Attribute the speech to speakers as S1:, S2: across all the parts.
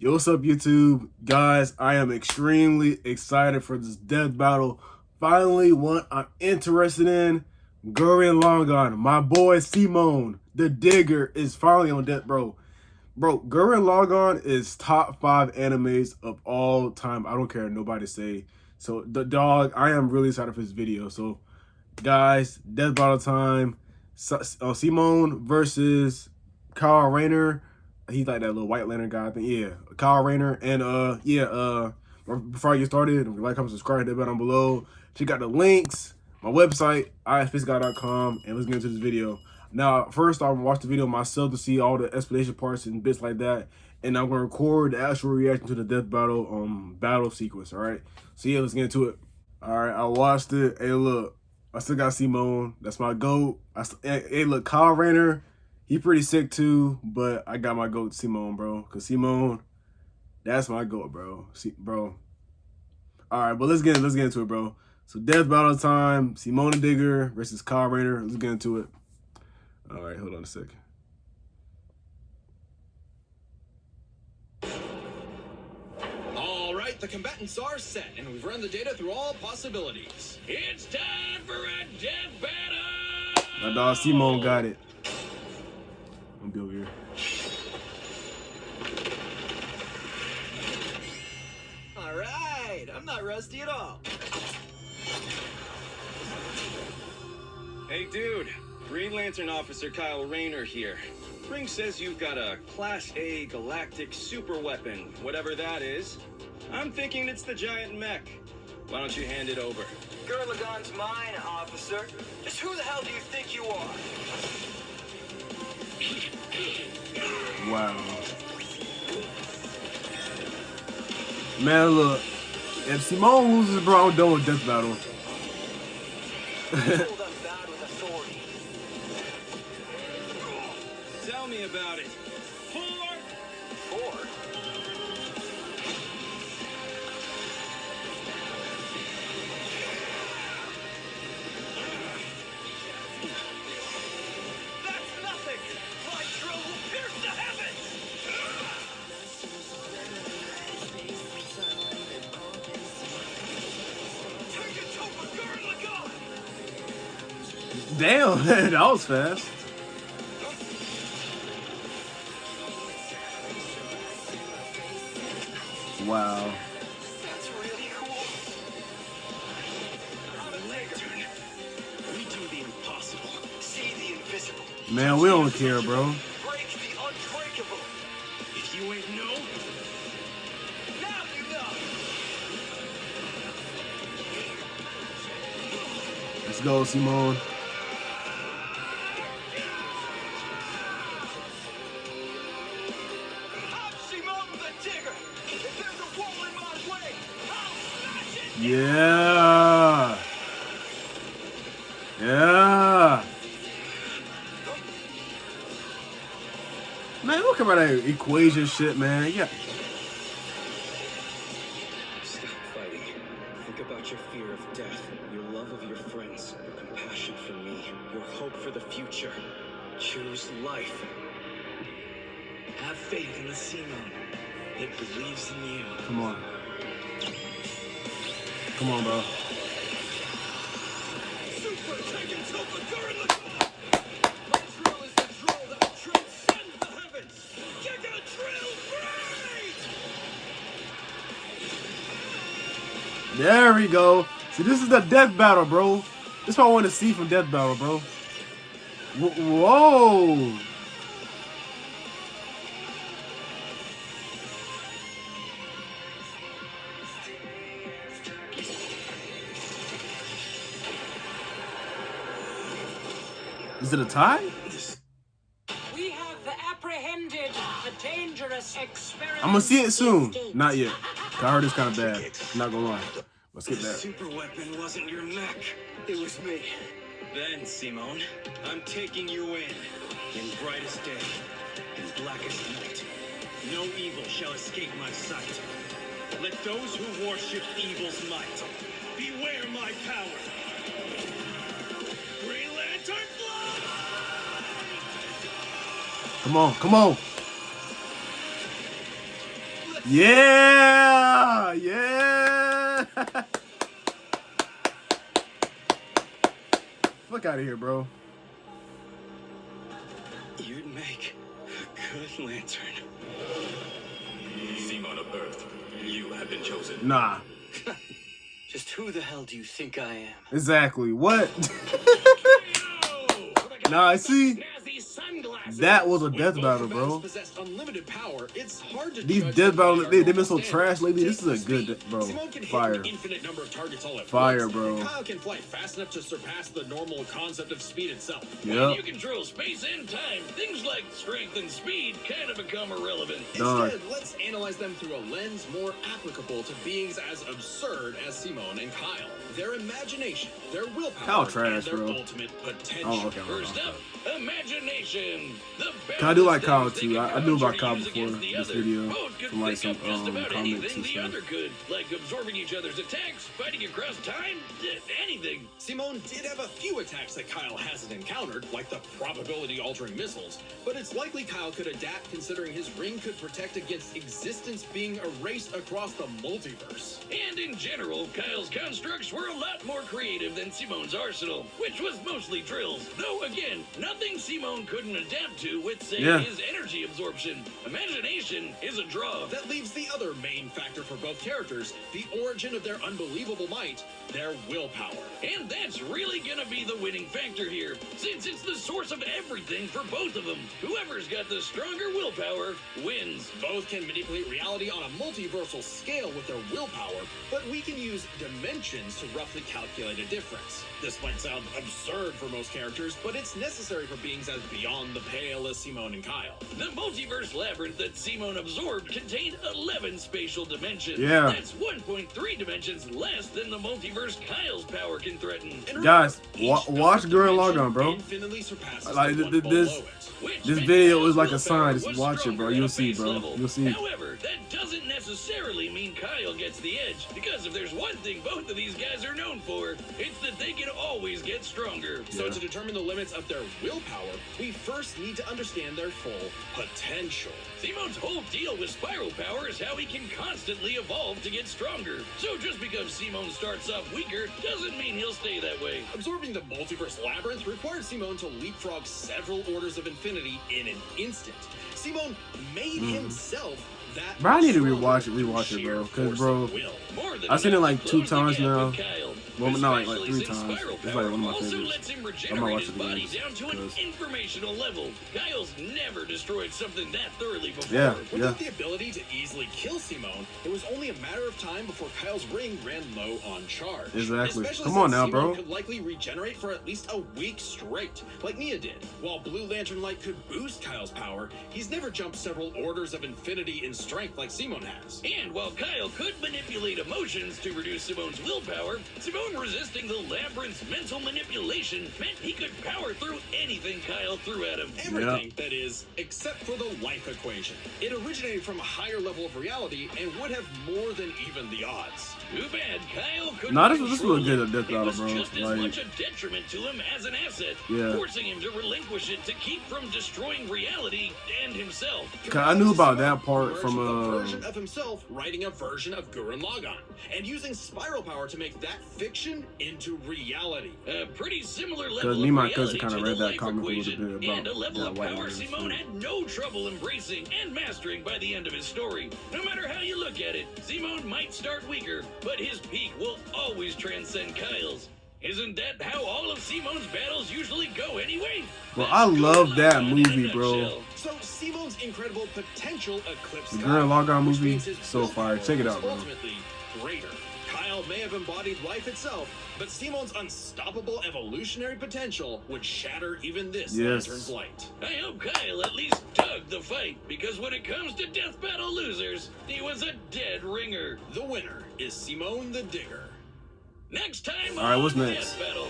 S1: Yo, what's up, YouTube? Guys, I am extremely excited for this death battle. Finally, one I'm interested in. Gurren Lagann, my boy Simone, the Digger, is finally on death, bro. Bro, Gurren Lagann is top 5 animes of all time. I don't care what nobody say. So, the dog, I am really excited for this video. So, guys, death battle time. Simone versus Rayner. He's like that little White Lantern guy, I think. Yeah, Rayner. And before I get started, like, comment, subscribe, hit that button down below. Check out the links, my website, ifishguy.com, and let's get into this video. Now, first, I'm gonna watch the video myself to see all the explanation parts and bits like that, and I'm gonna record the actual reaction to the death battle sequence. All right. So yeah, let's get into it. All right, I watched it. Hey, look, I still got Simone. That's my GOAT. Hey, look, Rayner. He pretty sick too, but I got my GOAT Simone, bro. Cause Simone, that's my GOAT, bro. Bro. All right, but let's get into it, bro. So death battle time. Simone the Digger versus Rayner. Let's get into it. All right, hold on a second.
S2: All right, the combatants are set, and we've run the data through all possibilities. It's time for a death battle.
S1: My dog Simone got it. I'm gonna be over here.
S2: All right, I'm not rusty at all. Hey, dude. Green Lantern Officer Kyle Rayner here. Ring says you've got a Class A galactic super weapon, whatever that is. I'm thinking it's the giant mech. Why don't you hand it over?
S3: Gurren Lagann's mine, officer. Just who the hell do you think you are?
S1: Wow. Man, look. If Simone loses, bro, I'm done with death battle.
S3: Hold up bad with authority.
S2: Tell me about it. Four?
S3: That's nothing! My drill will pierce the heavens! Take it over, Gurren Lagann!
S1: Damn, that was fast. Wow.
S3: That's really cool. I'm a lantern.
S2: We do the impossible.
S3: See the invisible.
S1: Man, we don't care, bro.
S3: Break the unbreakable.
S2: If you ain't know,
S3: Now you know.
S1: Let's go, Simone.
S3: I'm Simone the Digger. If there's a wall in my way, I'll smash it.
S1: Yeah. Yeah. Man, look at that equation shit, man. Yeah.
S2: stop fighting. Think about your fear of death, your love of your friends, your compassion for me, your hope for the future. Choose life.
S3: Have faith in the Simone. It believes in you.
S1: Come on. Come on, bro.
S3: Super taking Super Gurren Lagann! My drill is the drill that transcends the heavens! Giga Drill Break!
S1: There we go. See, this is the death battle, bro. This is what I want to see from death battle, bro. Whoa. Is it a tie?
S4: We have apprehended a dangerous experiment.
S1: I'm gonna see it soon. Not yet. I heard it's kind of bad. Not gonna lie. Let's get
S2: The
S1: that.
S2: super weapon wasn't your mech. It was me. Then, Simone, I'm taking you in brightest day, in blackest night. No evil shall escape my sight. Let those who worship evil's might beware my power. Green Lantern fly!
S1: Come on, come on. Yeah, yeah. Fuck out of here, bro.
S2: You'd make a good lantern.
S3: Simon of Earth, you have been chosen.
S1: Nah,
S2: Just who the hell do you think I am?
S1: exactly. What? Nah, see, that was a death battle, bro.
S3: Possessed unlimited power, it's hard to
S1: These
S3: judge
S1: death
S3: them by
S1: battles,
S3: our
S1: they've been
S3: normal
S1: so trash
S3: standards.
S1: lately.
S3: Take
S1: This is a
S3: speed.
S1: good, bro.
S3: Simone can hit
S1: Fire.
S3: an infinite number of targets all at
S1: Fire,
S3: once.
S1: bro.
S3: Kyle can fly fast enough to surpass the normal concept of speed itself.
S1: Yep.
S5: You control space and time. Things like strength and speed kind of become irrelevant.
S1: Dog.
S3: Instead, let's analyze them through a lens more applicable to beings as absurd as Simone and Kyle. Their imagination, their willpower,
S1: Kyle trash,
S3: and their
S1: bro.
S3: ultimate potential.
S1: Oh, okay.
S5: First up, imagination.
S1: I do like Kyle too. I knew about Kyle before this video
S5: Both could
S1: from like
S5: pick
S1: some
S5: up just about
S1: comments
S5: anything
S1: and
S5: the
S1: stuff.
S5: other could, like absorbing each other's attacks, fighting across time, anything.
S3: Simone did have a few attacks that Kyle hasn't encountered, like the probability-altering missiles, but it's likely Kyle could adapt considering his ring could protect against existence being erased across the multiverse.
S5: And in general, Kyle's constructs were a lot more creative than Simone's arsenal, which was mostly drills. Though again, nothing Simone couldn't adapt to with, say,
S1: Yeah.
S5: his energy absorption. Imagination is a draw.
S3: That leaves the other main factor for both characters, the origin of their unbelievable might, their willpower.
S5: And that's really gonna be the winning factor here, since it's the source of everything for both of them. Whoever's got the stronger willpower wins.
S3: Both can manipulate reality on a multiversal scale with their willpower, but we can use dimensions to roughly calculate a difference. This might sound absurd for most characters, but it's necessary for beings as beyond the pale as Simone and Kyle.
S5: The multiverse labyrinth that Simone absorbed contained 11 spatial dimensions.
S1: Yeah.
S5: That's 1.3 dimensions less than the multiverse Kyle's power can threaten.
S3: And
S1: Guys,
S3: remember, each
S1: watch
S3: other
S1: Gurren
S3: dimension
S1: Lagann, bro.
S3: infinitely surpasses
S1: Like,
S3: the one
S1: this-
S3: below it.
S5: Which
S1: This
S5: meant
S1: video
S5: Kyle's
S1: is like a
S5: willpower
S1: sign. Just
S5: was
S1: watch it, bro.
S5: stronger
S1: You'll
S5: at a
S1: see,
S5: base
S1: bro.
S5: level.
S1: You'll see.
S5: However, that doesn't necessarily mean Kyle gets the edge, because if there's one thing both of these guys are known for, it's that they can always get stronger.
S3: So
S1: Yeah.
S3: to determine the limits of their willpower, we first need to understand their full potential.
S5: Simone's whole deal with spiral power is how he can constantly evolve to get stronger. So just because Simone starts off weaker doesn't mean he'll stay that way.
S3: Absorbing the multiverse labyrinth required Simone to leapfrog several orders of infinity in an instant. Simone made himself that.
S1: Bro, I need to
S3: stronger
S1: rewatch it,
S3: through
S1: bro,
S3: sheer
S1: 'cause,
S3: force
S1: bro,
S3: of will.
S5: More than
S1: I've seen it like
S5: enough to
S1: 2
S5: close the
S1: times
S5: gap
S1: now.
S5: with Kyle,
S1: Well, not like
S5: especially
S1: 3
S5: since
S1: times.
S5: spiral
S1: It's like
S5: power
S1: one of my
S5: also
S1: favorites.
S5: lets him
S1: I might
S5: regenerate
S1: watch
S5: his
S1: it
S5: body
S1: again,
S5: down to an
S1: 'cause-
S5: informational level. Kyle's never destroyed something that thoroughly before.
S1: Yeah.
S3: Without the ability to easily kill Simone, it was only a matter of time before Kyle's ring ran low on charge.
S1: Exactly.
S3: Especially
S1: Come on
S3: since
S1: now,
S3: Simone
S1: bro.
S3: could likely regenerate for at least a week straight, like Nia did. While Blue Lantern Light could boost Kyle's power, he's never jumped several orders of infinity in strength like Simone has.
S5: And while Kyle could manipulate emotions to reduce Simone's willpower, Simone resisting the labyrinth's mental manipulation meant he could power through anything Kyle threw at him.
S3: Everything, that is, except for the life equation. It originated from a higher level of reality and would have more than even the odds.
S5: Too bad Kyle couldn't
S1: Nah, this was a
S5: control
S1: good
S5: it.
S1: death
S5: It
S1: battle,
S5: was
S1: bro.
S5: just as
S1: Like-
S5: much a detriment to him as an asset,
S1: Yeah.
S5: forcing him to relinquish it to keep from destroying reality and himself.
S1: 'Cause I knew about that part
S3: Emerged
S1: from,
S3: with a version of himself writing a version of Gurren Lagann and using spiral power to make that fiction into reality.
S5: A pretty similar
S1: 'Cause
S5: level
S1: me and
S5: of
S1: my
S5: reality
S1: cousin kinda
S5: to
S1: read
S5: the
S1: that
S5: life
S1: comic a little
S5: equation,
S1: bit about
S5: and a level
S1: that
S5: of
S1: white
S5: power
S1: man
S5: Simone
S1: shit.
S5: had no trouble embracing and mastering by the end of his story. No matter how you look at it, Simone might start weaker, but his peak will always transcend Kyle's. Isn't that how all of Simone's battles usually go anyway?
S1: Bro,
S5: That's
S1: I love
S5: Gurren
S1: that
S5: Lagann in a
S1: movie, bro.
S5: nutshell.
S3: So Simone's incredible potential eclipsed
S1: The
S3: Kyle,
S1: Gurren Lagann
S3: which
S1: movie,
S3: means his
S1: so fire.
S3: willpower
S1: Check it
S3: was
S1: out, bro.
S3: Ultimately greater. Kyle may have embodied life itself, but Simone's unstoppable evolutionary potential would shatter even this
S1: Yes.
S3: lantern's light.
S5: I hope Kyle at least dug the fight, because when it comes to death battle losers, he was a dead ringer.
S3: The winner is Simone the Digger.
S5: Next time
S1: All right,
S5: on
S1: what's next?
S5: Death Battle.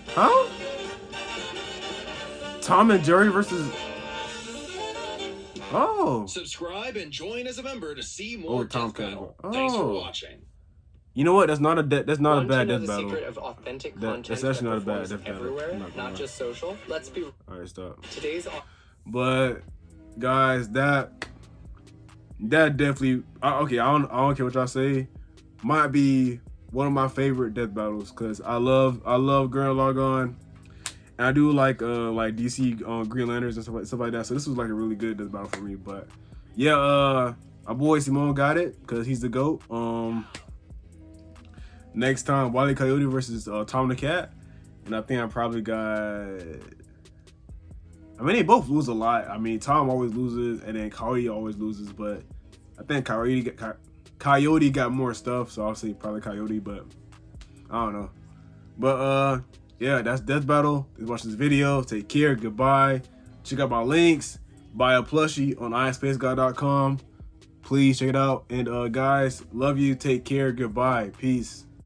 S1: Huh? Tom and Jerry versus. Oh.
S3: Subscribe and join as a member to see more
S1: Oh, Tom
S3: Death Battle.
S1: Kevin.
S3: Thanks for
S1: Oh.
S3: watching.
S1: You know what? That's not a that's not a
S6: Want to
S1: bad
S6: know
S1: death
S6: the
S1: battle.
S6: secret of authentic
S1: That-
S6: content
S1: that's actually
S6: that
S1: not a bad
S6: performs
S1: death battle.
S6: everywhere,
S1: I'm not gonna
S6: not
S1: lie.
S6: just social? Let's be
S1: All right, stop.
S6: today's
S1: But guys, that definitely okay. I don't care what y'all say. Might be one of my favorite death battles because I love Gurren Lagann, and I do like DC Green Lanterns and stuff like that. So this was like a really good death battle for me. But yeah, my boy Simone got it because he's the GOAT. Next time, Wile E. Coyote versus Tom the Cat, and I think I probably got. I mean, they both lose a lot. I mean, Tom always loses, and then Coyote always loses. But I think Coyote got more stuff, so I'll say probably Coyote. But I don't know. But yeah, that's Death Battle. Watch this video. Take care. Goodbye. Check out my links. Buy a plushie on ispaceguy.com. Please check it out. And guys, love you. Take care. Goodbye. Peace.